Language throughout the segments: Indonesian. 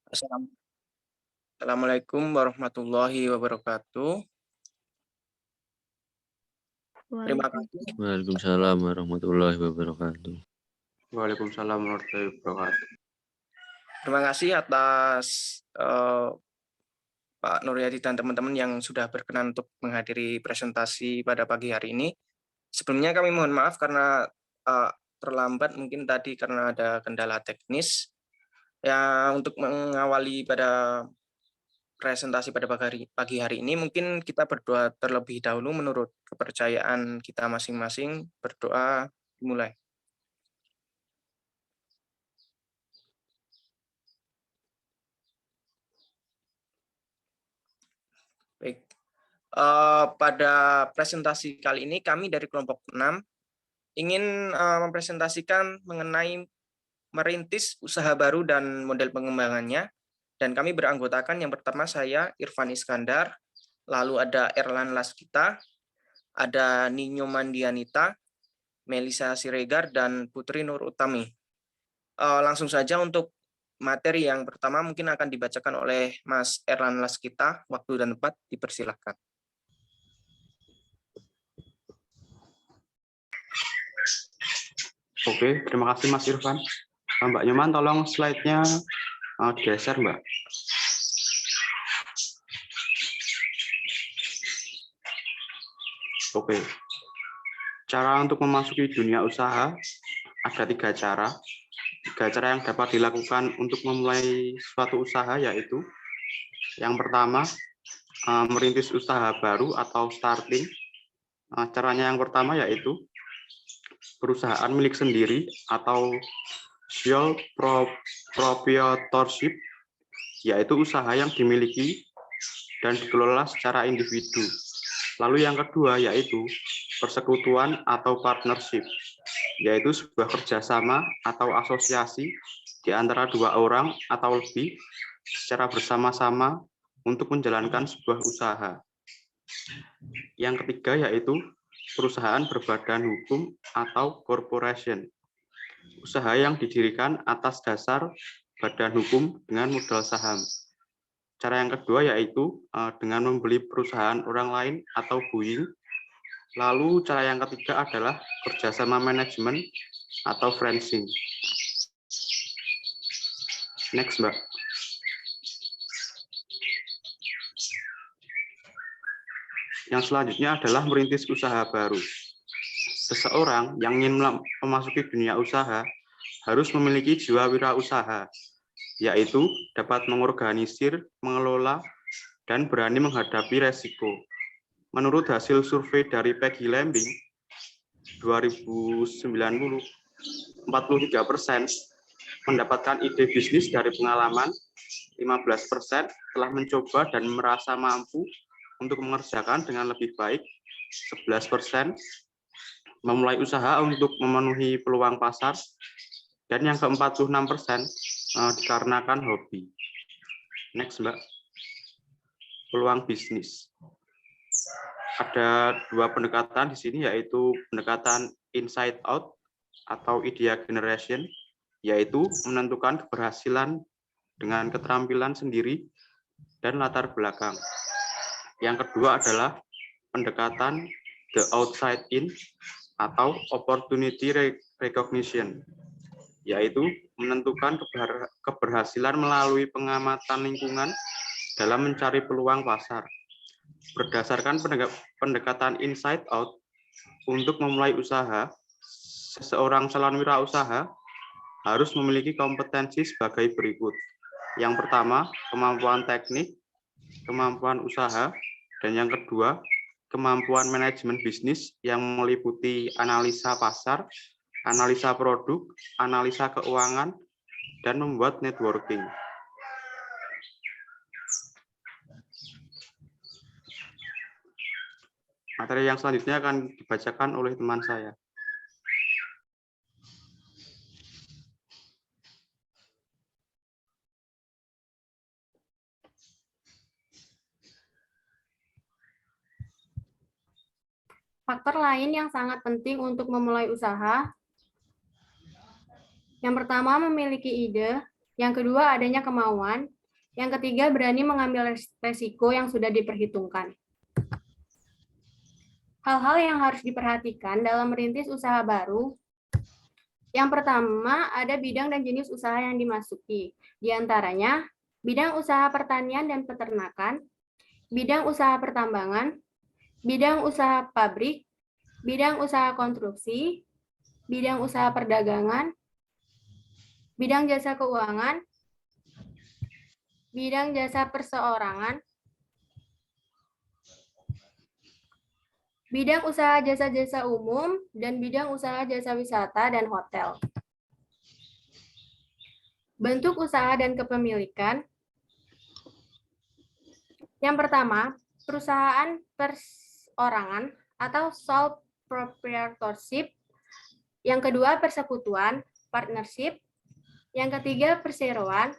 Assalamualaikum warahmatullahi wabarakatuh. Terima kasih. Waalaikumsalam warahmatullahi wabarakatuh. Waalaikumsalam warahmatullahi wabarakatuh. Terima kasih atas Pak Nuryadi dan teman-teman yang sudah berkenan untuk menghadiri presentasi pada pagi hari ini. Sebelumnya kami mohon maaf karena terlambat mungkin tadi karena ada kendala teknis. Ya, untuk mengawali pada presentasi pada pagi hari ini mungkin kita berdoa terlebih dahulu menurut kepercayaan kita masing-masing. Berdoa dimulai. Baik. Pada presentasi kali ini kami dari kelompok 6 ingin mempresentasikan mengenai merintis usaha baru dan model pengembangannya. Dan kami beranggotakan yang pertama saya Irfan Iskandar, lalu ada Erlan Laskita, ada Ninyo Mandianita, Melisa Siregar, dan Putri Nur Utami. Langsung saja untuk materi yang pertama mungkin akan dibacakan oleh Mas Erlan Laskita. Waktu dan tempat dipersilahkan. Oke, terima kasih Mas Irfan. Mbak Nyoman, tolong slide-nya digeser, Mbak. Oke, cara untuk memasuki dunia usaha ada 3 cara. 3 cara yang dapat dilakukan untuk memulai suatu usaha yaitu yang pertama, merintis usaha baru atau starting. Caranya yang pertama yaitu perusahaan milik sendiri atau sole proprietorship, yaitu usaha yang dimiliki dan dikelola secara individu. Lalu yang kedua yaitu persekutuan atau partnership, yaitu sebuah kerjasama atau asosiasi di antara 2 orang atau lebih secara bersama-sama untuk menjalankan sebuah usaha. Yang ketiga yaitu perusahaan berbadan hukum atau corporation, usaha yang didirikan atas dasar badan hukum dengan modal saham. Cara yang kedua yaitu dengan membeli perusahaan orang lain atau buying. Lalu cara yang ketiga adalah kerjasama manajemen atau franchising. Next, Mbak. Yang selanjutnya adalah merintis usaha baru. Seseorang yang ingin memasuki dunia usaha harus memiliki jiwa wirausaha, yaitu dapat mengorganisir, mengelola, dan berani menghadapi resiko. Menurut hasil survei dari Peggy Lambing 2090, 43% mendapatkan ide bisnis dari pengalaman, 15% telah mencoba dan merasa mampu untuk mengerjakan dengan lebih baik, 11% memulai usaha untuk memenuhi peluang pasar, dan yang ke-46% dikarenakan hobi. Next, Mbak. Peluang bisnis. Ada 2 pendekatan di sini, yaitu pendekatan inside out atau idea generation, yaitu menentukan keberhasilan dengan keterampilan sendiri dan latar belakang. Yang kedua adalah pendekatan the outside in atau opportunity recognition, yaitu menentukan keberhasilan melalui pengamatan lingkungan dalam mencari peluang pasar. Berdasarkan pendekatan inside out, untuk memulai usaha, seseorang calon wirausaha harus memiliki kompetensi sebagai berikut. Yang pertama, kemampuan teknik, kemampuan usaha, dan yang kedua, kemampuan manajemen bisnis yang meliputi analisa pasar, analisa produk, analisa keuangan, dan membuat networking. Materi yang selanjutnya akan dibacakan oleh teman saya. Faktor lain yang sangat penting untuk memulai usaha. Yang pertama, memiliki ide. Yang kedua, adanya kemauan. Yang ketiga, berani mengambil resiko yang sudah diperhitungkan. Hal-hal yang harus diperhatikan dalam merintis usaha baru. Yang pertama, ada bidang dan jenis usaha yang dimasuki. Di antaranya, bidang usaha pertanian dan peternakan, bidang usaha pertambangan, bidang usaha pabrik, bidang usaha konstruksi, bidang usaha perdagangan, bidang jasa keuangan, bidang jasa perseorangan, bidang usaha jasa-jasa umum, dan bidang usaha jasa wisata dan hotel. Bentuk usaha dan kepemilikan. Yang pertama, perusahaan perseorangan atau sole proprietorship. Yang kedua, persekutuan, partnership. Yang ketiga, perseroan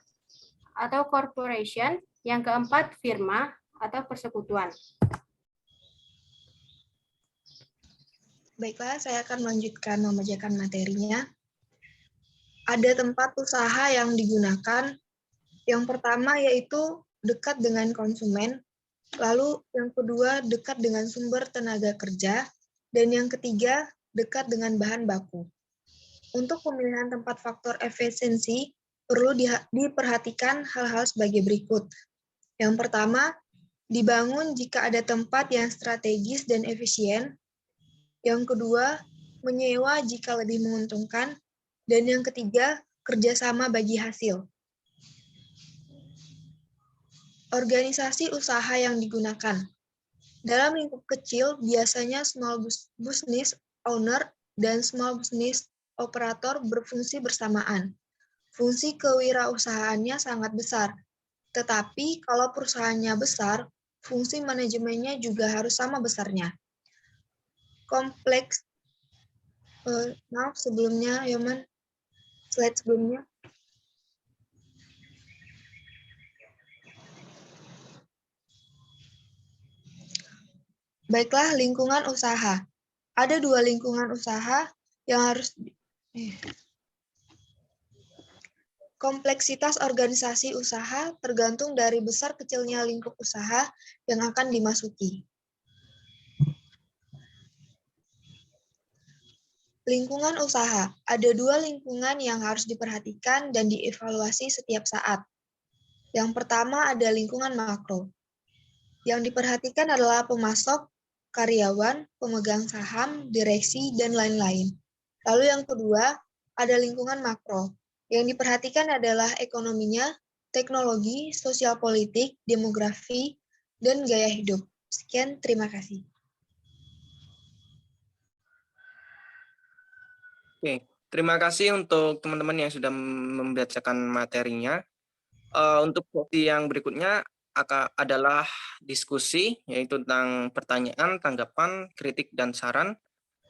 atau corporation. Yang keempat, firma atau persekutuan. Baiklah, saya akan melanjutkan membacakan materinya. Ada tempat usaha yang digunakan. Yang pertama yaitu dekat dengan konsumen, lalu yang kedua dekat dengan sumber tenaga kerja, dan yang ketiga dekat dengan bahan baku. Untuk pemilihan tempat faktor efisiensi, perlu diperhatikan hal-hal sebagai berikut. Yang pertama, dibangun jika ada tempat yang strategis dan efisien. Yang kedua, menyewa jika lebih menguntungkan. Dan yang ketiga, kerjasama bagi hasil. Organisasi usaha yang digunakan. Dalam lingkup kecil, biasanya small business owner dan small business operator berfungsi bersamaan. Fungsi kewirausahaannya sangat besar. Tetapi kalau perusahaannya besar, fungsi manajemennya juga harus sama besarnya. Kompleks, maaf sebelumnya, Yoman, slide sebelumnya. Baiklah, lingkungan usaha. Ada dua lingkungan usaha yang harus... Kompleksitas organisasi usaha tergantung dari besar kecilnya lingkup usaha yang akan dimasuki. Lingkungan usaha. Ada dua lingkungan yang harus diperhatikan dan dievaluasi setiap saat. Yang pertama ada lingkungan makro. Yang diperhatikan adalah pemasok, karyawan, pemegang saham, direksi, dan lain-lain. Lalu yang kedua, ada lingkungan makro. Yang diperhatikan adalah ekonominya, teknologi, sosial politik, demografi, dan gaya hidup. Sekian, terima kasih. Oke, terima kasih untuk teman-teman yang sudah membacakan materinya. Untuk sesi yang berikutnya adalah diskusi, yaitu tentang pertanyaan, tanggapan, kritik, dan saran.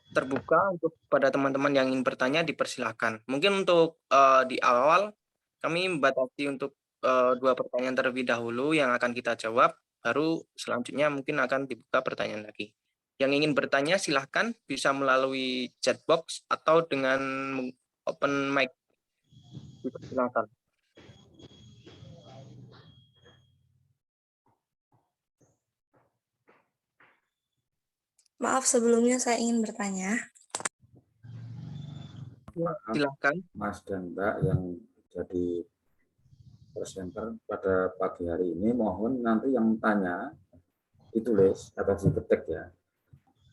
Terbuka untuk pada teman-teman yang ingin bertanya, dipersilakan. Mungkin untuk di awal, kami membatasi untuk 2 pertanyaan terlebih dahulu yang akan kita jawab, baru selanjutnya mungkin akan dibuka pertanyaan lagi. Yang ingin bertanya silahkan bisa melalui chat box atau dengan open mic. Silakan. Maaf, sebelumnya saya ingin bertanya. Silakan. Mas dan Mbak yang jadi presenter pada pagi hari ini, mohon nanti yang tanya ditulis atau diketik ya.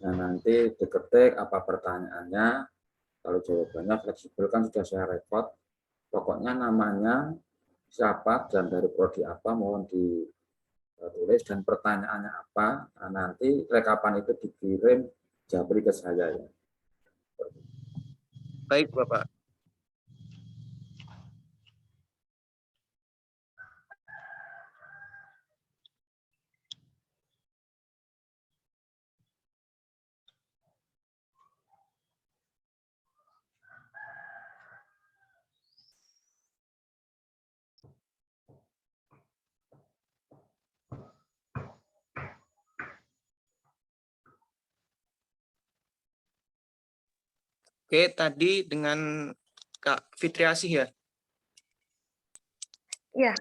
Nah, nanti diketik apa pertanyaannya, kalau jawabannya fleksibel kan sudah saya rekod. Pokoknya namanya siapa dan dari prodi apa mohon ditulis dan pertanyaannya apa. Nah, nanti rekapan itu dikirim Japri ke saya ya. Baik, Bapak. Oke, tadi dengan Kak Fitriasih ya? Ya,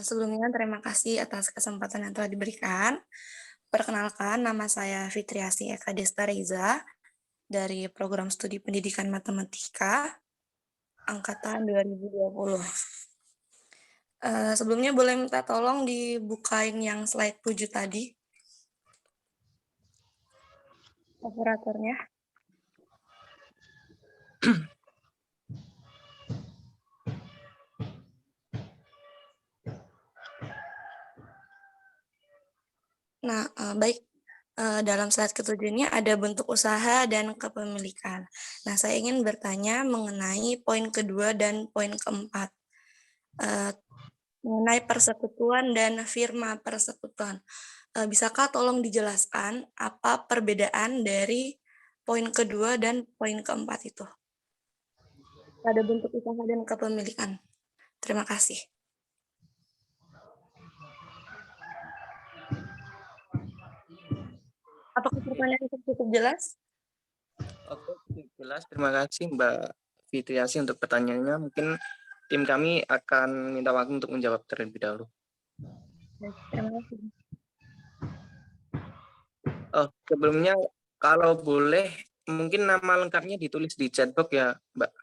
Sebelumnya terima kasih atas kesempatan yang telah diberikan. Perkenalkan, nama saya Fitriasi Eka Desta Reza dari Program Studi Pendidikan Matematika Angkatan 2020. Sebelumnya boleh minta tolong dibukain yang slide 7 tadi. Operatornya. Nah, baik. Dalam slide ketujuh ini ada bentuk usaha dan kepemilikan. Nah, saya ingin bertanya mengenai poin kedua dan poin keempat. Mengenai persekutuan dan firma persekutuan. Bisakah tolong dijelaskan apa perbedaan dari poin kedua dan poin keempat itu? Pada bentuk usaha dan kepemilikan. Terima kasih. Apakah pertanyaan itu cukup jelas? Oke, jelas. Terima kasih Mbak Fitriasi untuk pertanyaannya. Mungkin tim kami akan minta waktu untuk menjawab terlebih dahulu. Terima kasih. Sebelumnya, kalau boleh, mungkin nama lengkapnya ditulis di chatbox ya, Mbak.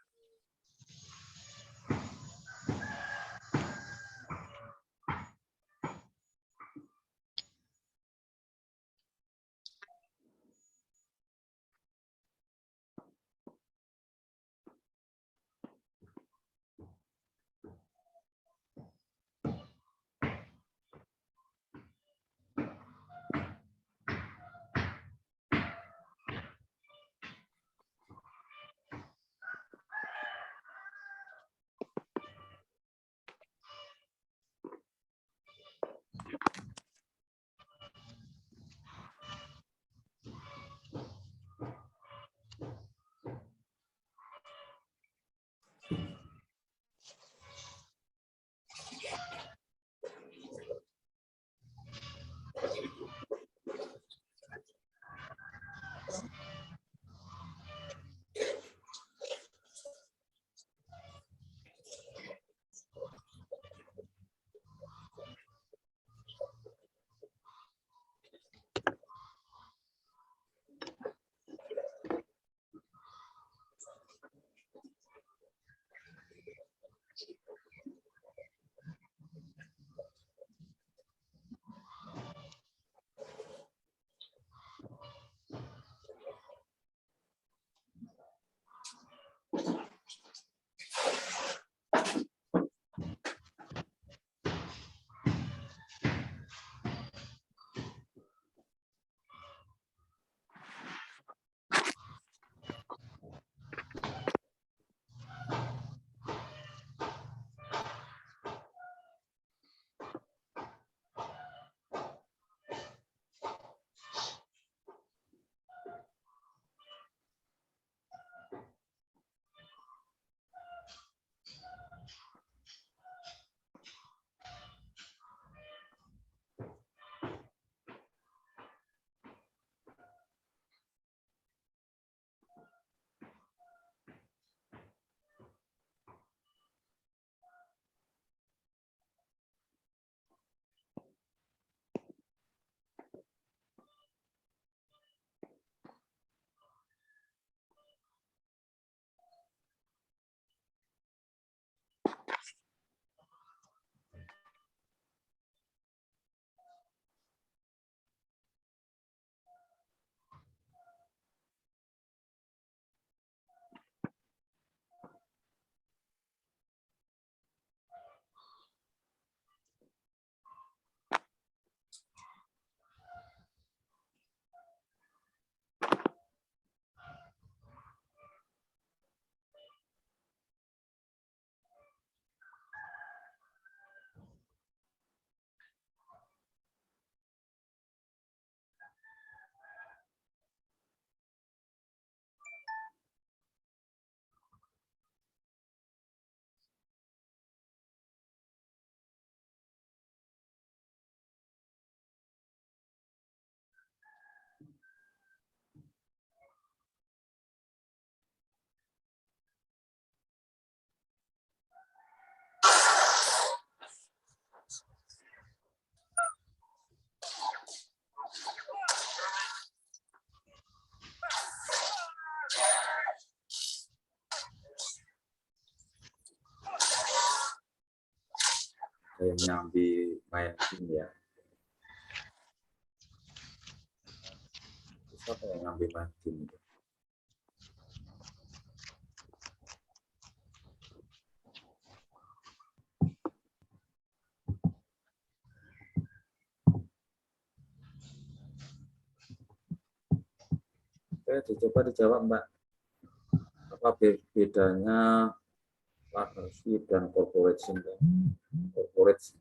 yang nyambi main game ya. Siapa yang nyambi main game itu? Oke, dicoba dijawab Mbak. Apa bedanya partnership dan corporate syndrome? Corporate.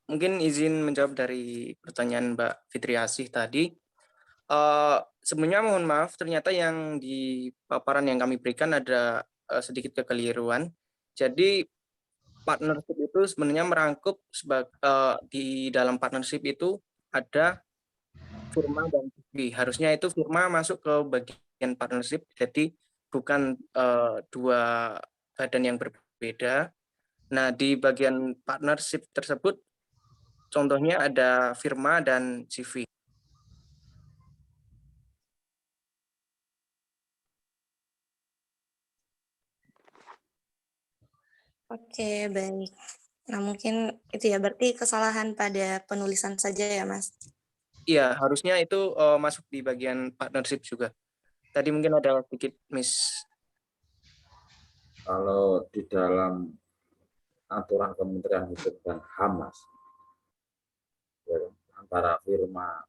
Mungkin izin menjawab dari pertanyaan Mbak Fitri Asih tadi. Sebenarnya mohon maaf, ternyata yang di paparan yang kami berikan ada sedikit kekeliruan. Jadi partnership itu sebenarnya merangkup di dalam partnership itu ada firma dan CV. Harusnya itu firma masuk ke bagian partnership, jadi bukan dua badan yang berbeda. Nah, di bagian partnership tersebut, contohnya ada firma dan CV. Oke, baik. Nah, mungkin itu ya, berarti kesalahan pada penulisan saja ya, Mas? Iya, harusnya itu masuk di bagian partnership juga. Tadi mungkin ada sedikit miss. Kalau di dalam aturan Kementerian Hukum dan HAM, Mas, ya, antara firma,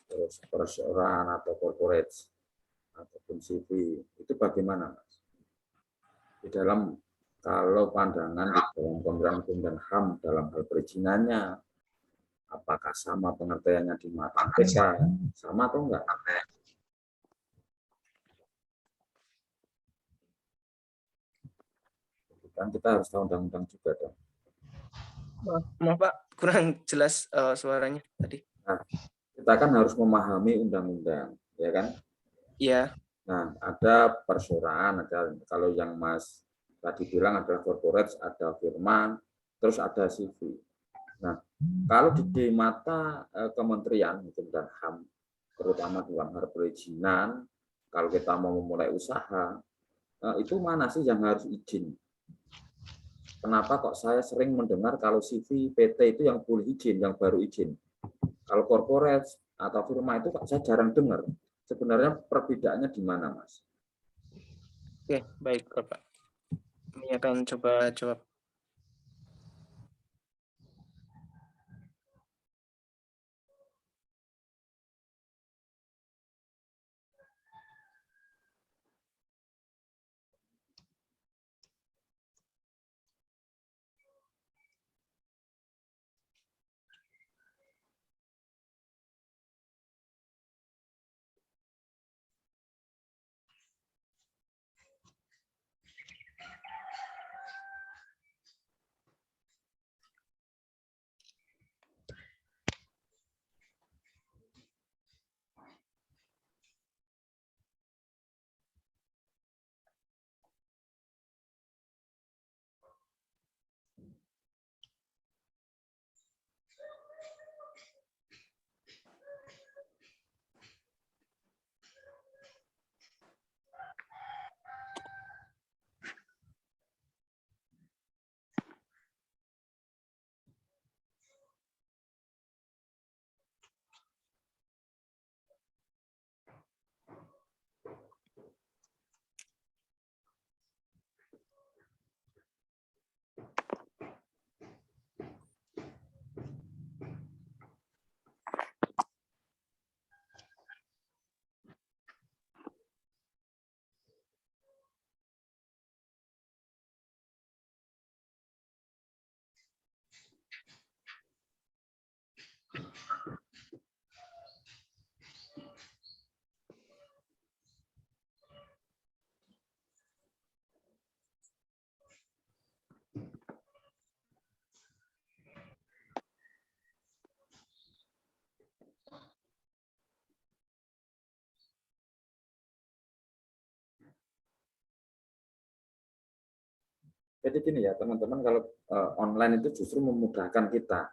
terus perseorangan atau corporate, ataupun CV, itu bagaimana, Mas? Di dalam, kalau pandangan di dalam Kementerian Hukum dan HAM dalam hal perizinannya, apakah sama pengertiannya di mata mereka? Sama atau enggak? Kan kita harus tahu undang-undang juga dong. Maaf Pak, kurang jelas suaranya tadi. Nah, kita kan harus memahami undang-undang, ya kan? Iya. Nah, ada perseorangan, ada kalau yang Mas tadi bilang ada corporate, ada firma, terus ada CV. Nah, kalau di mata Kementerian Hukum dan HAM, terutama dalam hal perizinan, kalau kita mau memulai usaha, itu mana sih yang harus izin? Kenapa kok saya sering mendengar kalau CV, PT itu yang boleh izin, yang baru izin. Kalau corporate atau firma itu kok saya jarang dengar. Sebenarnya perbedaannya di mana, Mas? Oke, baik Bapak. Ini akan coba jawab. Jadi gini ya teman-teman, kalau online itu justru memudahkan kita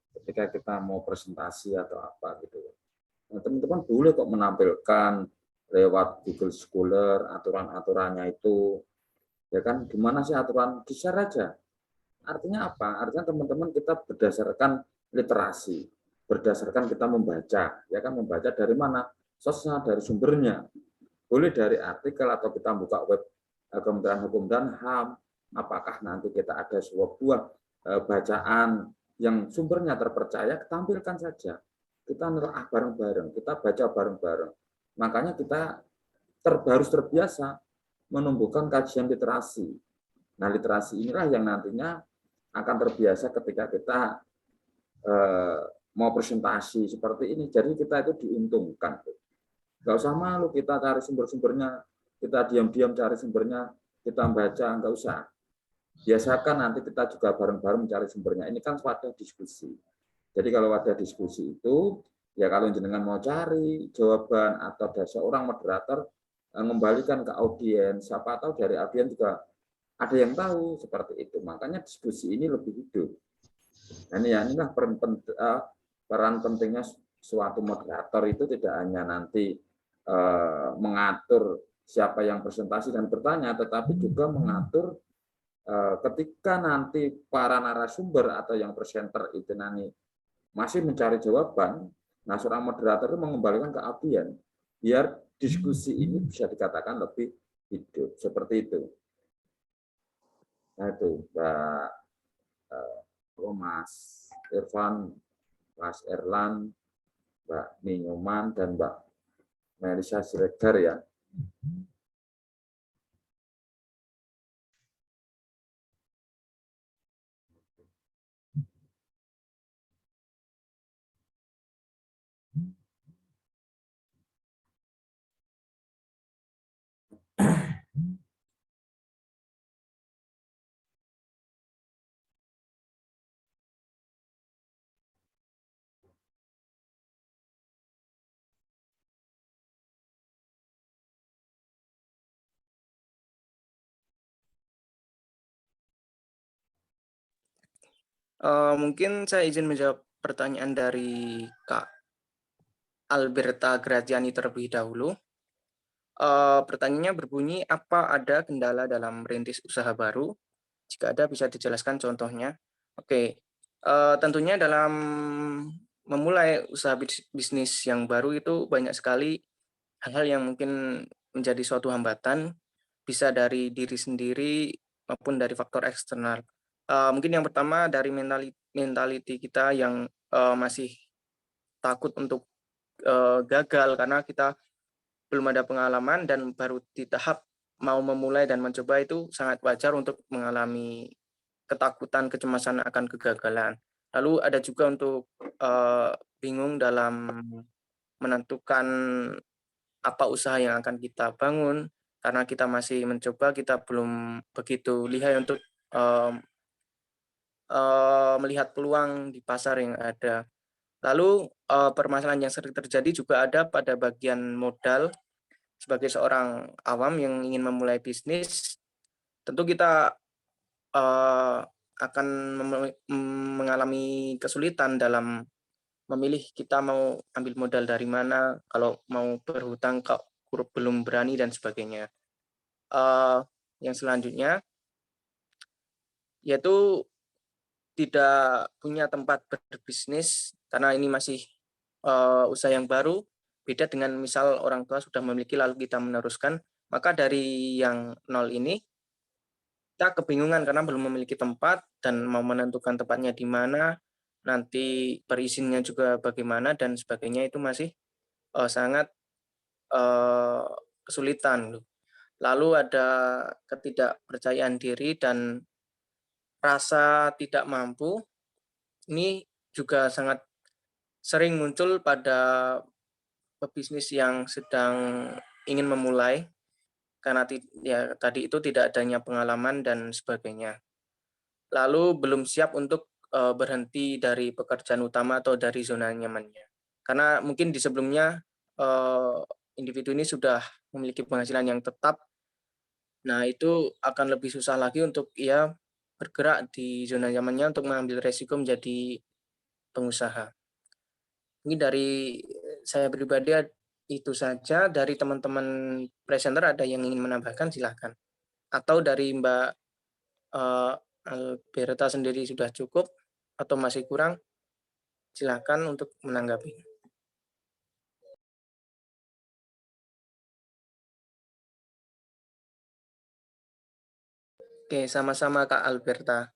ketika kita mau presentasi atau apa gitu. Nah, teman-teman boleh kok menampilkan lewat Google Scholar aturan-aturannya itu, ya kan? Gimana sih aturan? Di-share aja. Artinya apa? Artinya teman-teman kita berdasarkan literasi, berdasarkan kita membaca, ya kan? Membaca dari mana? Source-nya, dari sumbernya. Boleh dari artikel atau kita buka web Kementerian Hukum dan HAM. Apakah nanti kita ada sebuah bacaan yang sumbernya terpercaya, tampilkan saja. Kita nelaah bareng-bareng, kita baca bareng-bareng. Makanya kita harus terbiasa menumbuhkan kajian literasi. Nah, literasi inilah yang nantinya akan terbiasa ketika kita mau presentasi seperti ini. Jadi kita itu diuntungkan. Nggak usah malu kita cari sumber-sumbernya, kita diam-diam cari sumbernya, kita baca, nggak usah. Biasakan nanti kita juga bareng-bareng mencari sumbernya. Ini kan wadah diskusi. Jadi kalau wadah diskusi itu, ya kalau jenengan mau cari jawaban atau ada seorang moderator mengembalikan ke audiens, siapa tahu dari audiens juga ada yang tahu seperti itu. Makanya diskusi ini lebih hidup. Nah, inilah peran pentingnya suatu moderator itu tidak hanya nanti mengatur siapa yang presentasi dan bertanya, tetapi juga mengatur ketika nanti para narasumber atau yang presenter itu nanti masih mencari jawaban, nah seorang moderator itu mengembalikan ke audiens biar diskusi ini bisa dikatakan lebih hidup seperti itu. Nah itu Mbak Mas Irfan, Mas Erlan, Mbak Ninyoman dan Mbak Melisa Siregar ya. Mungkin saya izin menjawab pertanyaan dari Kak Alberta Graziani terlebih dahulu. Pertanyaannya berbunyi, apa ada kendala dalam merintis usaha baru? Jika ada, bisa dijelaskan contohnya. Oke, tentunya dalam memulai usaha bisnis yang baru itu banyak sekali hal-hal yang mungkin menjadi suatu hambatan, bisa dari diri sendiri maupun dari faktor eksternal. Mungkin yang pertama dari mentality kita yang masih takut untuk gagal karena kita belum ada pengalaman dan baru di tahap mau memulai dan mencoba, itu sangat wajar untuk mengalami ketakutan, kecemasan akan kegagalan. Lalu ada juga untuk bingung dalam menentukan apa usaha yang akan kita bangun, karena kita masih mencoba, kita belum begitu lihai untuk melihat peluang di pasar yang ada. Lalu permasalahan yang sering terjadi juga ada pada bagian modal. Sebagai seorang awam yang ingin memulai bisnis, tentu kita akan mengalami kesulitan dalam memilih kita mau ambil modal dari mana, kalau mau berhutang kok belum berani dan sebagainya. Yang selanjutnya yaitu tidak punya tempat berbisnis karena ini masih usaha yang baru, beda dengan misal orang tua sudah memiliki lalu kita meneruskan. Maka dari yang nol ini kita kebingungan karena belum memiliki tempat dan mau menentukan tempatnya di mana, nanti perizinnya juga bagaimana dan sebagainya, itu masih sangat kesulitan. Lalu ada ketidakpercayaan diri dan rasa tidak mampu. Ini juga sangat sering muncul pada pebisnis yang sedang ingin memulai, karena ya tadi itu tidak adanya pengalaman dan sebagainya. Lalu belum siap untuk berhenti dari pekerjaan utama atau dari zona nyamannya. Karena mungkin di sebelumnya individu ini sudah memiliki penghasilan yang tetap Nah, itu akan lebih susah lagi untuk ia bergerak di zona nyamannya untuk mengambil resiko menjadi pengusaha. Ini dari saya pribadi itu saja. Dari teman-teman presenter ada yang ingin menambahkan, silahkan. Atau dari Mbak Alberta sendiri sudah cukup atau masih kurang, silahkan untuk menanggapi. Oke, sama-sama Kak Alberta.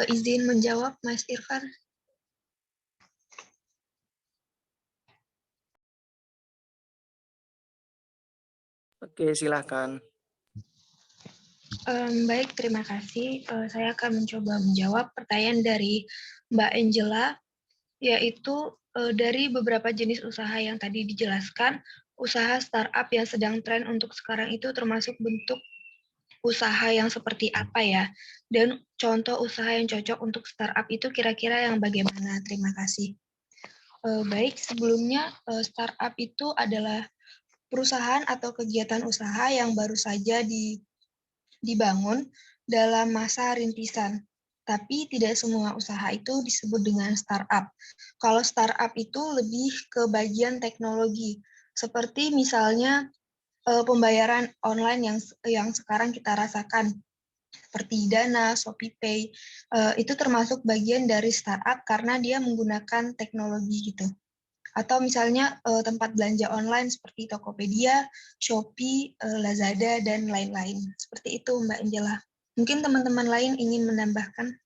Izin menjawab, Mas Irfan. Oke, silahkan. Baik, terima kasih. Saya akan mencoba menjawab pertanyaan dari Mbak Angela, yaitu dari beberapa jenis usaha yang tadi dijelaskan, usaha startup yang sedang tren untuk sekarang itu termasuk bentuk usaha yang seperti apa ya? Dan contoh usaha yang cocok untuk startup itu kira-kira yang bagaimana? Terima kasih. Baik, sebelumnya startup itu adalah perusahaan atau kegiatan usaha yang baru saja dibangun dalam masa rintisan. Tapi tidak semua usaha itu disebut dengan startup. Kalau startup itu lebih ke bagian teknologi, seperti misalnya pembayaran online yang sekarang kita rasakan, seperti Dana, ShopeePay, itu termasuk bagian dari startup karena dia menggunakan teknologi gitu. Atau misalnya tempat belanja online seperti Tokopedia, Shopee, Lazada, dan lain-lain. Seperti itu Mbak Angela. Mungkin teman-teman lain ingin menambahkan.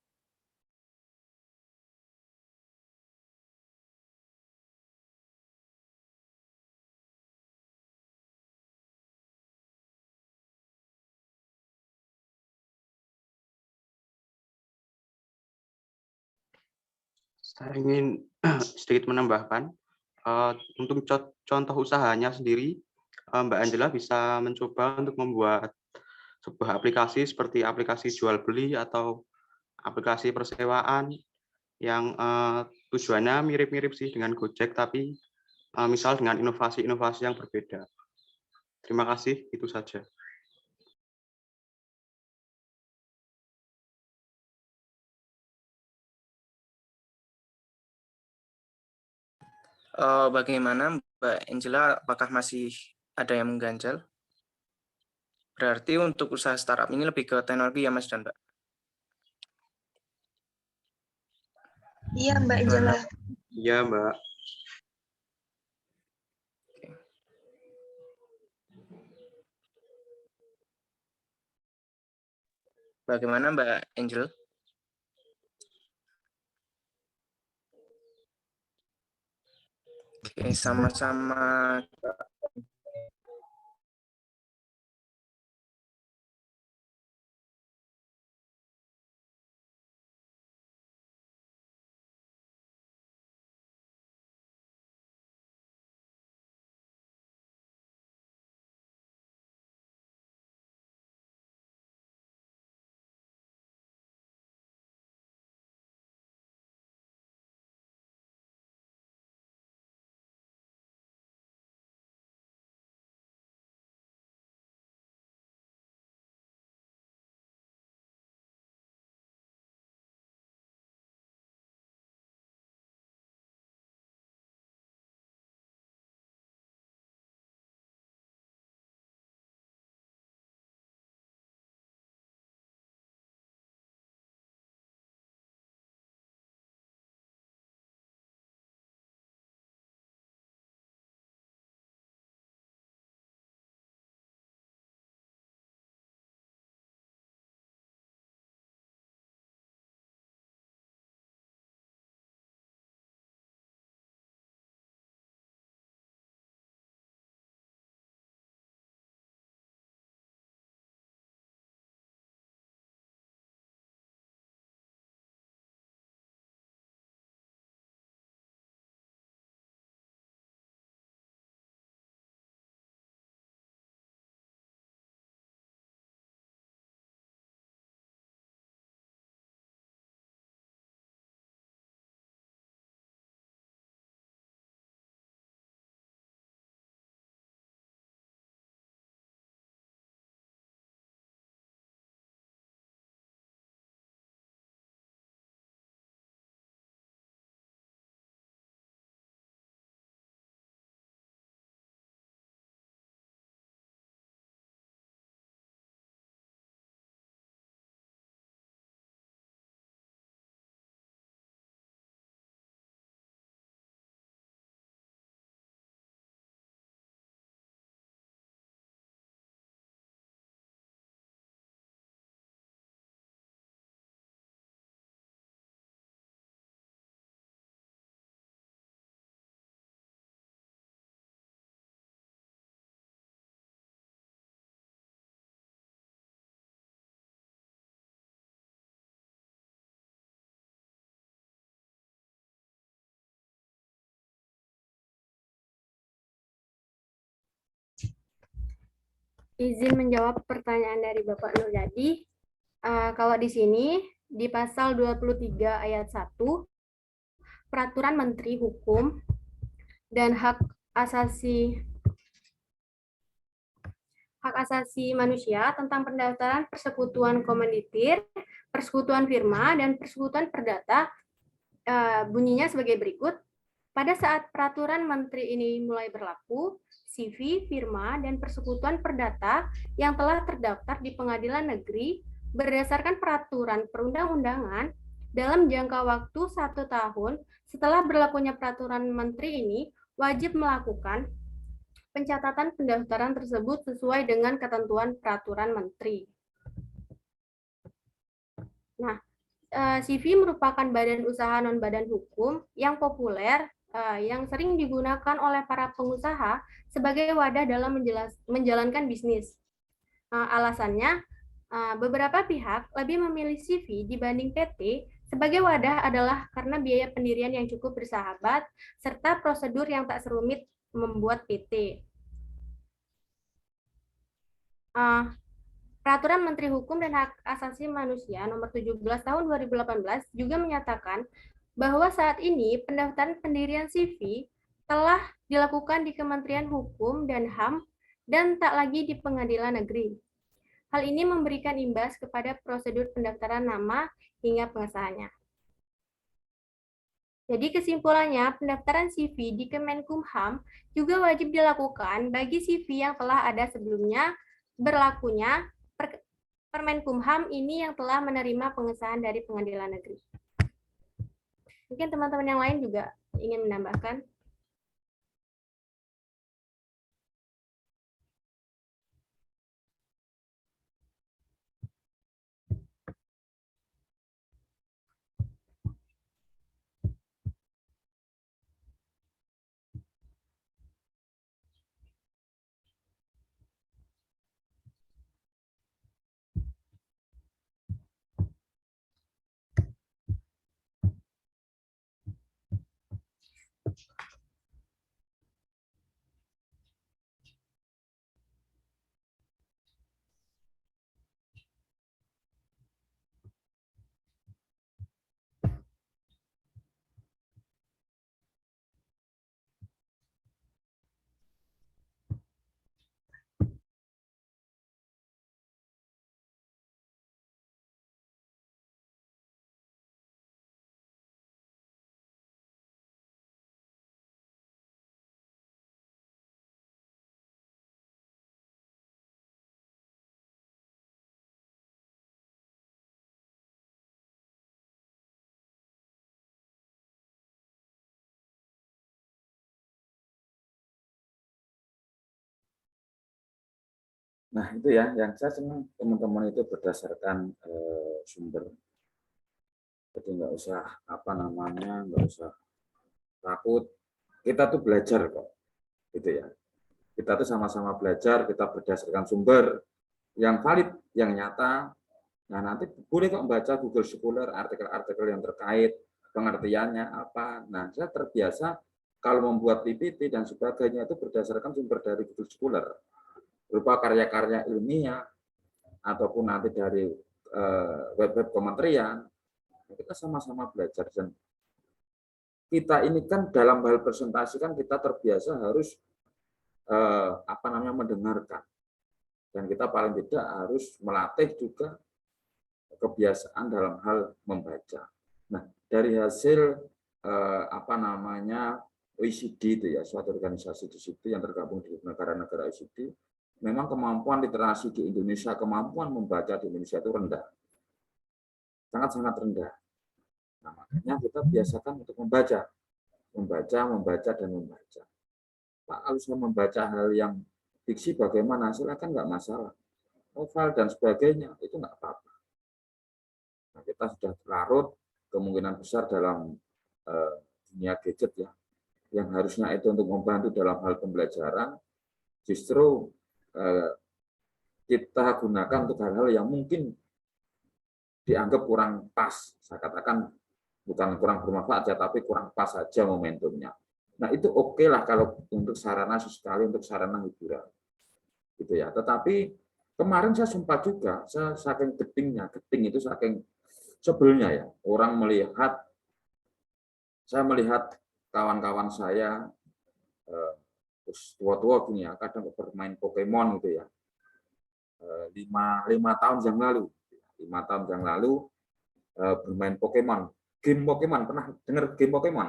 Saya ingin sedikit menambahkan, untuk contoh usahanya sendiri, Mbak Angela bisa mencoba untuk membuat sebuah aplikasi seperti aplikasi jual beli atau aplikasi persewaan yang tujuannya mirip-mirip sih dengan Gojek, tapi misal dengan inovasi-inovasi yang berbeda. Terima kasih, itu saja. Bagaimana Mbak Angela, apakah masih ada yang mengganjal? Berarti untuk usaha startup ini lebih ke teknologi ya Mas dan Mbak? Iya Mbak Angela. Iya Mbak. Bagaimana Mbak Angel? Oke, sama-sama. Izin menjawab pertanyaan dari Bapak Nuryadi. Kalau di sini, di pasal 23 ayat 1, Peraturan Menteri Hukum dan Hak Asasi Manusia tentang pendaftaran persekutuan komoditir, persekutuan firma, dan persekutuan perdata bunyinya sebagai berikut. Pada saat peraturan menteri ini mulai berlaku, CV, firma, dan persekutuan perdata yang telah terdaftar di pengadilan negeri berdasarkan peraturan perundang-undangan dalam jangka waktu 1 tahun setelah berlakunya peraturan menteri ini wajib melakukan pencatatan pendaftaran tersebut sesuai dengan ketentuan peraturan menteri. Nah, CV merupakan badan usaha non-badan hukum yang populer yang sering digunakan oleh para pengusaha sebagai wadah dalam menjalankan bisnis. Alasannya, beberapa pihak lebih memilih CV dibanding PT sebagai wadah adalah karena biaya pendirian yang cukup bersahabat serta prosedur yang tak serumit membuat PT. Peraturan Menteri Hukum dan Hak Asasi Manusia Nomor 17 Tahun 2018 juga menyatakan bahwa saat ini pendaftaran pendirian CV telah dilakukan di Kementerian Hukum dan HAM dan tak lagi di pengadilan negeri. Hal ini memberikan imbas kepada prosedur pendaftaran nama hingga pengesahannya. Jadi kesimpulannya, pendaftaran CV di Kemenkumham juga wajib dilakukan bagi CV yang telah ada sebelumnya berlakunya Permenkumham ini yang telah menerima pengesahan dari pengadilan negeri. Mungkin teman-teman yang lain juga ingin menambahkan. Nah, itu ya, yang saya senang teman-teman itu berdasarkan sumber. Jadi nggak usah nggak usah takut. Kita tuh belajar kok, gitu ya. Kita tuh sama-sama belajar, kita berdasarkan sumber yang valid, yang nyata. Nah, nanti boleh kok membaca Google Scholar, artikel-artikel yang terkait, pengertiannya apa. Nah, saya terbiasa kalau membuat PPT dan sebagainya itu berdasarkan sumber dari Google Scholar. Berupa karya-karya ilmiah, ataupun nanti dari web-web kementerian, kita sama-sama belajar. Dan kita ini kan dalam hal presentasi kan kita terbiasa harus mendengarkan. Dan kita paling tidak harus melatih juga kebiasaan dalam hal membaca. Nah, dari hasil OECD itu ya, suatu organisasi di situ yang tergabung di negara-negara OECD, memang kemampuan literasi di Indonesia, kemampuan membaca di Indonesia itu rendah. Sangat-sangat rendah. Nah, makanya kita biasakan untuk membaca, dan membaca. Pak, kalau saya membaca hal yang diksi bagaimana, silakan nggak masalah. Novel dan sebagainya, itu nggak apa-apa. Nah, kita sudah larut kemungkinan besar dalam dunia gadget ya, yang harusnya itu untuk membantu dalam hal pembelajaran, justru kita gunakan untuk hal-hal yang mungkin dianggap kurang pas. Saya katakan bukan kurang bermanfaat ya, tapi kurang pas saja momentumnya. Nah, itu oke lah kalau untuk sarana sesekali, untuk sarana hiburan. Gitu ya. Tetapi kemarin saya sempat juga, saya saking geting itu saking sebelnya ya, orang melihat, saya melihat kawan-kawan saya tua-tua gini ya, kadang bermain Pokemon gitu ya. 5 tahun yang lalu, 5 tahun yang lalu bermain Pokemon. Game Pokemon, pernah dengar game Pokemon?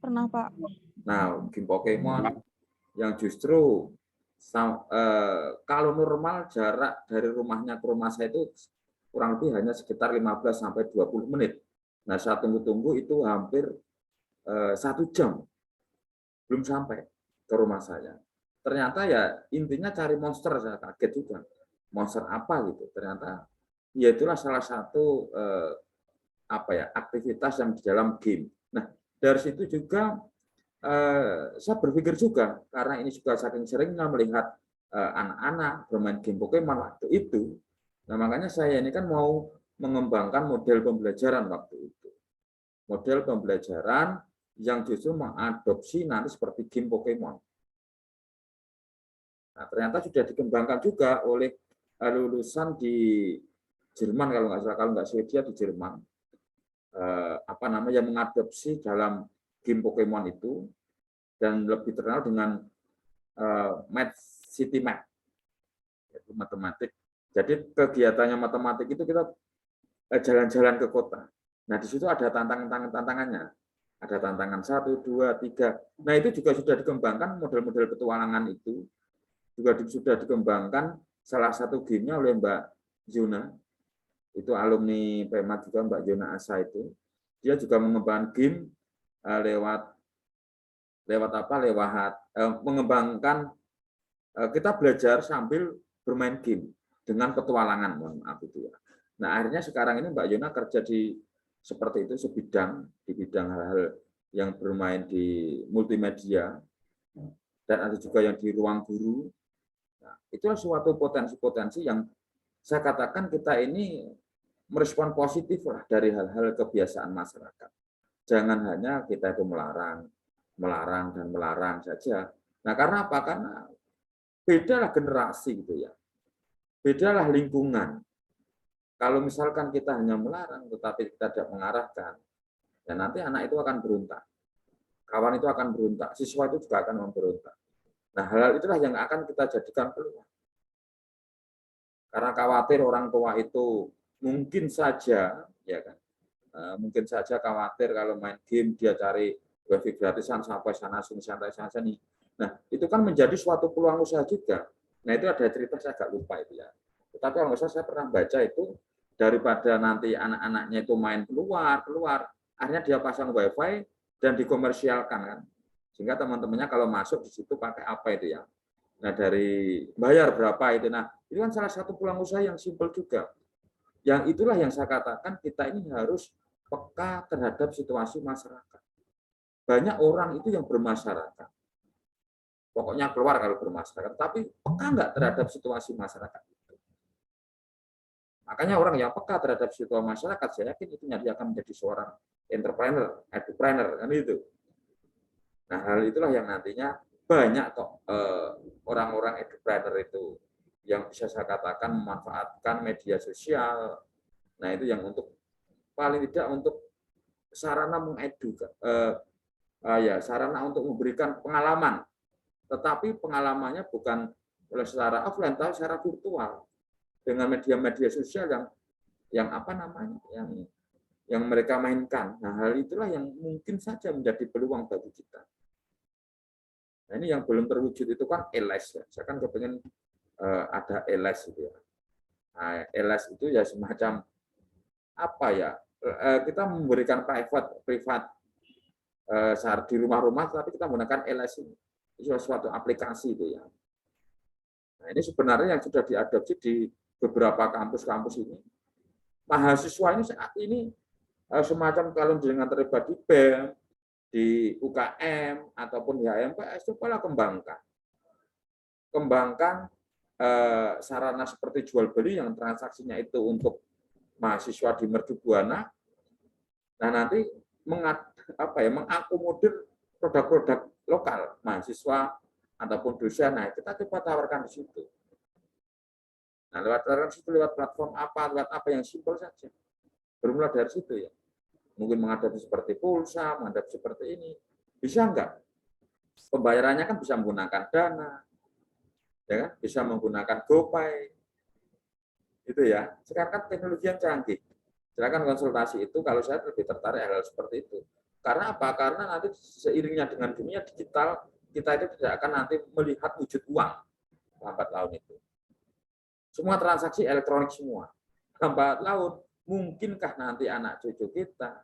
Pernah, Pak. Nah, game Pokemon yang justru kalau normal jarak dari rumahnya ke rumah saya itu kurang lebih hanya sekitar 15-20 menit. Nah, saya tunggu-tunggu itu hampir 1 jam belum sampai ke rumah saya. Ternyata ya intinya cari monster, saya kaget juga. Monster apa gitu? Ternyata ya itulah salah satu aktivitas yang di dalam game. Nah, dari situ juga saya berpikir juga, karena ini juga saking seringnya melihat anak-anak bermain game Pokemon waktu itu. Nah, makanya saya ini kan mau mengembangkan model pembelajaran waktu itu. Model pembelajaran yang justru mengadopsi nanti seperti game Pokemon. Nah, ternyata sudah dikembangkan juga oleh lulusan di Jerman, kalau nggak Swedia, di Jerman. Yang mengadopsi dalam game Pokemon itu, dan lebih terkenal dengan Math City Map, yaitu matematik. Jadi kegiatannya matematik itu kita jalan-jalan ke kota. Nah, di situ ada tantangannya. Ada tantangan 1, 2, 3. Nah, itu juga sudah dikembangkan model-model petualangan itu. Juga sudah dikembangkan salah satu gamenya oleh Mbak Zona. Itu alumni PEMA juga, Mbak Zona Asa itu. Dia juga mengembangkan game mengembangkan kita belajar sambil bermain game dengan petualangan, mohon maaf itu ya. Nah, akhirnya sekarang ini Mbak Yona kerja di seperti itu, di bidang hal-hal yang bermain di multimedia, dan ada juga yang di ruang guru. Nah, itulah suatu potensi-potensi yang saya katakan kita ini merespon positif lah dari hal-hal kebiasaan masyarakat. Jangan hanya kita itu melarang dan melarang saja. Nah, karena apa? Karena bedalah generasi gitu ya. Bedalah lingkungan. Kalau misalkan kita hanya melarang tetapi kita tidak mengarahkan, ya nanti anak itu akan berontak. Kawan itu akan berontak, siswa itu juga akan memberontak. Nah, hal itulah yang akan kita jadikan peluang. Karena khawatir orang tua itu mungkin saja, ya kan, mungkin saja khawatir kalau main game dia cari wifi gratisan sampai sana sini santai sana sini. Nah, itu kan menjadi suatu peluang usaha juga. Nah, itu ada cerita saya agak lupa itu ya. Tetapi kalau nggak salah saya pernah baca itu daripada nanti anak-anaknya itu main keluar, akhirnya dia pasang wifi dan dikomersialkan kan. Sehingga teman-temannya kalau masuk di situ pakai apa itu ya. Nah, dari bayar berapa itu. Nah, itu kan salah satu peluang usaha yang simpel juga. Yang itulah yang saya katakan kita ini harus peka terhadap situasi masyarakat. Banyak orang itu yang bermasyarakat. Pokoknya keluar kalau bermasyarakat, tapi peka nggak terhadap situasi masyarakat. Makanya orang yang peka terhadap situasi masyarakat, saya yakin itu nanti akan menjadi seorang entrepreneur, edupreneur, kan itu. Nah, hal itulah yang nantinya banyak kok orang-orang edupreneur itu yang bisa saya katakan memanfaatkan media sosial. Nah, itu yang untuk paling tidak untuk sarana mengedukan, sarana untuk memberikan pengalaman. Tetapi pengalamannya bukan oleh secara offline, tapi secara virtual dengan media-media sosial yang apa namanya, yang mereka mainkan. Nah, hal itulah yang mungkin saja menjadi peluang bagi kita. Nah, ini yang belum terwujud itu kan LS ya. Saya kan kepengen ada LS gitu ya. Nah, LS itu ya semacam apa ya? Kita memberikan privat saat di rumah-rumah, tapi kita menggunakan LS ini. Itu suatu aplikasi itu ya. Nah, ini sebenarnya yang sudah diadopsi di beberapa kampus-kampus ini. Mahasiswa ini saat ini semacam kalau dengan terlibat di BEM, di UKM ataupun di HMPS itu pola kembangkan sarana seperti jual beli yang transaksinya itu untuk mahasiswa di Mercu Buana. Nah, nanti mengakomodir produk-produk lokal mahasiswa ataupun dosen. Nah, kita coba tawarkan di situ. Nah, lewat platform apa, lewat apa yang simpel saja. Bermula dari situ ya. Mungkin menghadapi seperti pulsa, menghadapi seperti ini. Bisa enggak? Pembayarannya kan bisa menggunakan Dana, ya kan? Bisa menggunakan GoPay. Itu ya. Sekarang kan teknologi yang canggih. Silakan konsultasi itu kalau saya lebih tertarik hal seperti itu. Karena apa? Karena nanti seiringnya dengan dunia digital, kita itu tidak akan nanti melihat wujud uang lambat laun itu. Semua transaksi elektronik semua. Lambat laun, mungkinkah nanti anak cucu kita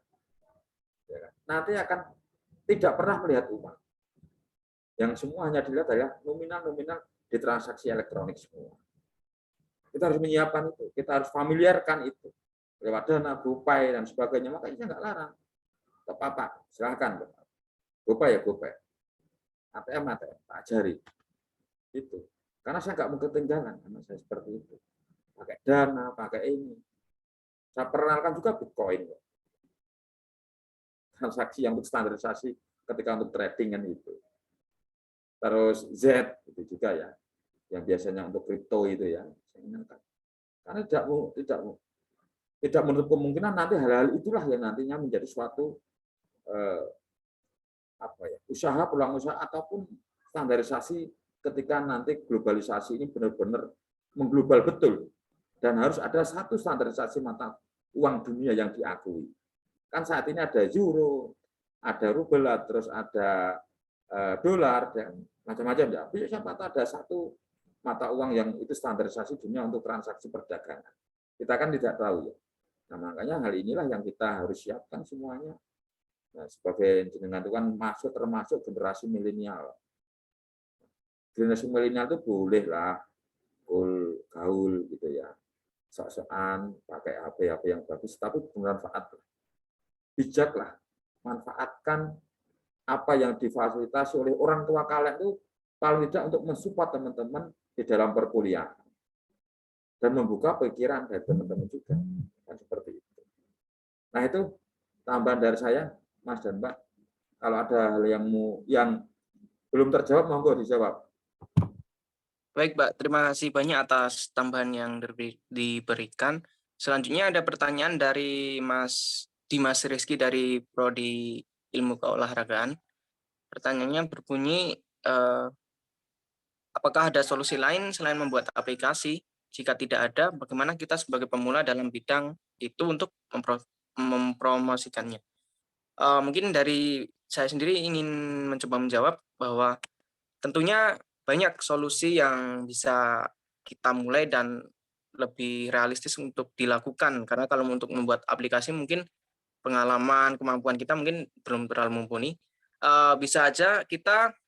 nanti akan tidak pernah melihat uang. Yang semua hanya dilihat adalah nominal-nominal di transaksi elektronik semua. Kita harus menyiapkan itu, kita harus familiarkan itu. Lewat Dana, GoPay, dan sebagainya, makanya saya nggak larang. Apa-apa, silahkan. GoPay ya GoPay. ATM, tak ajari. Itu. Karena saya nggak mau ketinggalan, karena saya seperti itu. Pakai Dana, pakai ini. Saya perkenalkan juga Bitcoin. Transaksi yang untuk standarisasi ketika untuk trading kan itu. Terus Z itu juga ya, yang biasanya untuk kripto itu ya. Karena tidak menutup kemungkinan nanti hal-hal itulah yang nantinya menjadi suatu usaha, peluang usaha ataupun standarisasi ketika nanti globalisasi ini benar-benar mengglobal betul dan harus ada satu standarisasi mata uang dunia yang diakui. Kan saat ini ada euro, ada rubel, terus ada dolar dan macam-macam ya. Bisa siapa tahu ada satu mata uang yang itu standarisasi dunia untuk transaksi perdagangan. Kita kan tidak tahu ya. Nah, makanya hal inilah yang kita harus siapkan semuanya. Nah, sebagai jenengan itu kan termasuk generasi milenial. Generasi milenial itu bolehlah gaul gitu ya. Sok-sokan pakai HP yang bagus, tapi bermanfaat. Bijaklah, manfaatkan apa yang difasilitasi oleh orang tua kalian itu paling tidak untuk mensupport teman-teman di dalam perkuliahan dan membuka pikiran dari teman-teman juga kan seperti itu. Nah, itu tambahan dari saya. Mas dan Mbak. Kalau ada hal yang belum terjawab, monggo dijawab. Baik, Pak. Terima kasih banyak atas tambahan yang diberikan. Selanjutnya ada pertanyaan dari Mas Dimas Rizky dari Prodi Ilmu Keolahragaan. Pertanyaannya berbunyi, apakah ada solusi lain selain membuat aplikasi? Jika tidak ada, bagaimana kita sebagai pemula dalam bidang itu untuk mempromosikannya? Mungkin dari saya sendiri ingin mencoba menjawab bahwa tentunya banyak solusi yang bisa kita mulai dan lebih realistis untuk dilakukan. Karena kalau untuk membuat aplikasi mungkin pengalaman, kemampuan kita mungkin belum terlalu mumpuni. Bisa aja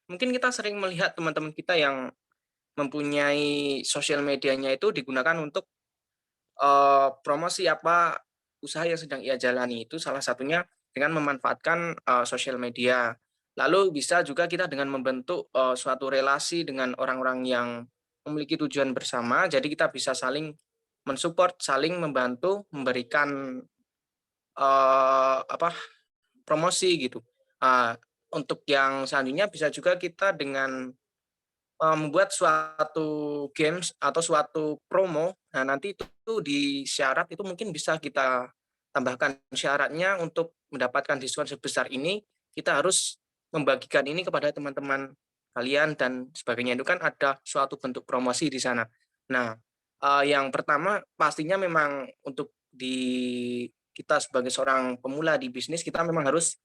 mungkin kita sering melihat teman-teman kita yang mempunyai sosial medianya itu digunakan untuk promosi apa usaha yang sedang ia jalani. Itu salah satunya dengan memanfaatkan sosial media. Lalu bisa juga kita dengan membentuk suatu relasi dengan orang-orang yang memiliki tujuan bersama. Jadi kita bisa saling mensupport, saling membantu, memberikan promosi gitu. Untuk yang selanjutnya bisa juga kita dengan membuat suatu games atau suatu promo. Nah, nanti itu di syarat itu mungkin bisa kita tambahkan syaratnya untuk mendapatkan diskon sebesar ini, kita harus membagikan ini kepada teman-teman kalian dan sebagainya. Itu kan ada suatu bentuk promosi di sana. Nah, yang pertama pastinya memang untuk kita sebagai seorang pemula di bisnis, kita memang harus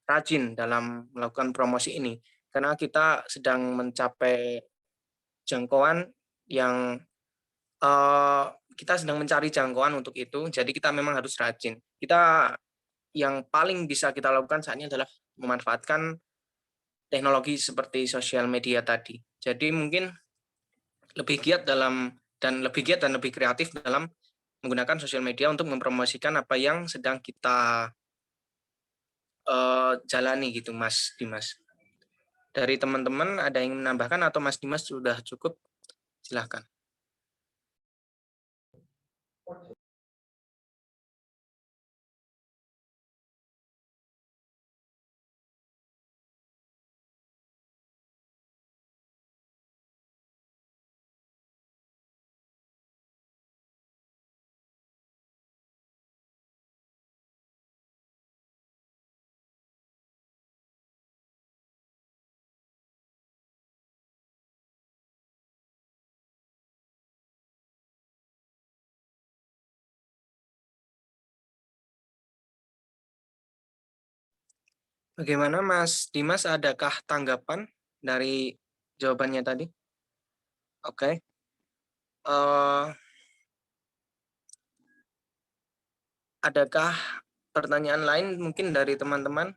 rajin dalam melakukan promosi ini. Karena kita sedang mencapai jangkauan yang kita sedang mencari jangkauan untuk itu, jadi kita memang harus rajin. Yang paling bisa kita lakukan saat ini adalah memanfaatkan teknologi seperti sosial media tadi. Jadi mungkin lebih giat dan lebih kreatif dalam menggunakan sosial media untuk mempromosikan apa yang sedang kita jalani gitu, Mas Dimas. Dari teman-teman ada yang menambahkan atau Mas Dimas sudah cukup? Silahkan. Bagaimana Mas Dimas, adakah tanggapan dari jawabannya tadi? Oke. Adakah pertanyaan lain mungkin dari teman-teman?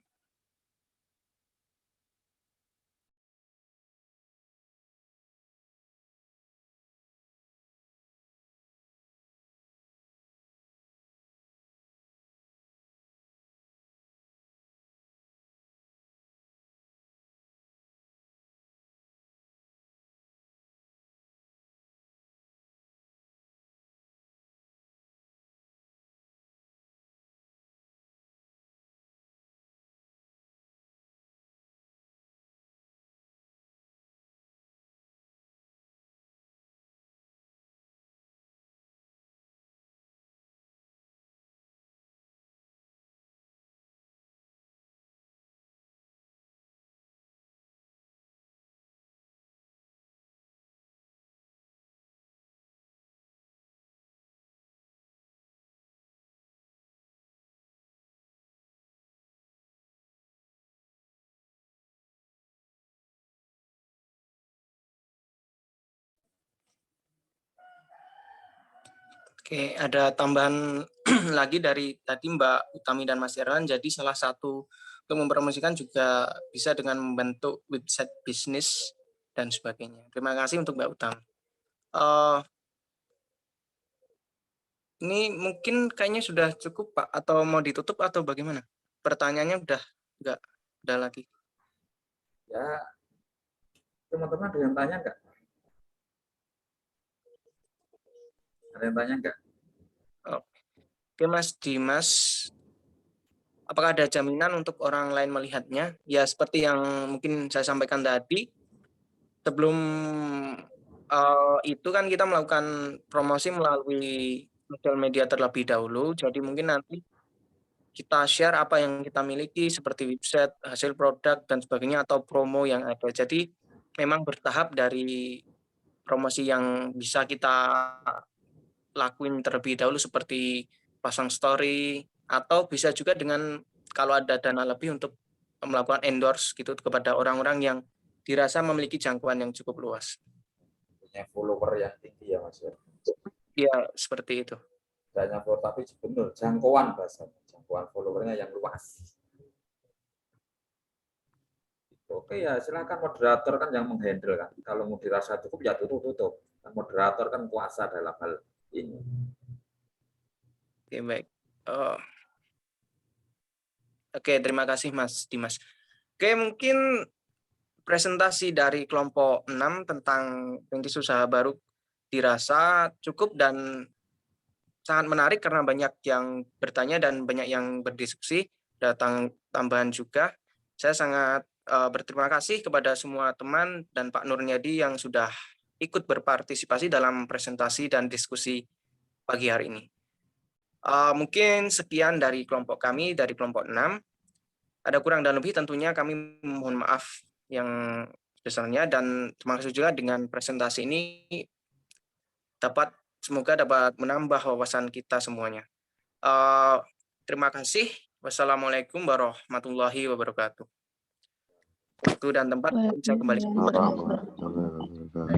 Oke, ada tambahan lagi dari tadi Mbak Utami dan Mas Erwan. Jadi salah satu untuk mempromosikan juga bisa dengan membentuk website bisnis dan sebagainya. Terima kasih untuk Mbak Utami. Ini mungkin kayaknya sudah cukup Pak, atau mau ditutup atau bagaimana? Pertanyaannya udah lagi. Ya, teman-teman ada yang tanya nggak? Ada yang tanya nggak? Oke, Mas Dimas, apakah ada jaminan untuk orang lain melihatnya? Ya seperti yang mungkin saya sampaikan tadi, sebelum itu kan kita melakukan promosi melalui sosial media terlebih dahulu. Jadi mungkin nanti kita share apa yang kita miliki seperti website, hasil produk dan sebagainya atau promo yang ada. Jadi memang bertahap dari promosi yang bisa kita lakuin terlebih dahulu seperti pasang story atau bisa juga dengan kalau ada dana lebih untuk melakukan endorse gitu kepada orang-orang yang dirasa memiliki jangkauan yang cukup luas. Punya follower yang tinggi ya Mas ya. Ya, seperti itu. Hanya follower tapi benar jangkauan bahasanya, jangkauan followernya yang luas. Oke ya, silakan moderator kan yang menghandle kan. Kalau mau dirasa cukup ya tutup. Kan moderator kan kuasa dalam hal ini. Oke, baik. Oke, terima kasih Mas Dimas. Oke, mungkin presentasi dari kelompok 6 tentang perintis usaha baru dirasa cukup dan sangat menarik karena banyak yang bertanya dan banyak yang berdiskusi, datang tambahan juga. Saya sangat berterima kasih kepada semua teman dan Pak Nurnyadi yang sudah ikut berpartisipasi dalam presentasi dan diskusi pagi hari ini. Mungkin sekian dari kelompok kami, dari kelompok 6. Ada kurang dan lebih tentunya kami mohon maaf yang besarnya dan terima kasih juga dengan presentasi ini semoga dapat menambah wawasan kita semuanya. Terima kasih. Wassalamualaikum warahmatullahi wabarakatuh. Waktu dan tempat bisa kembali.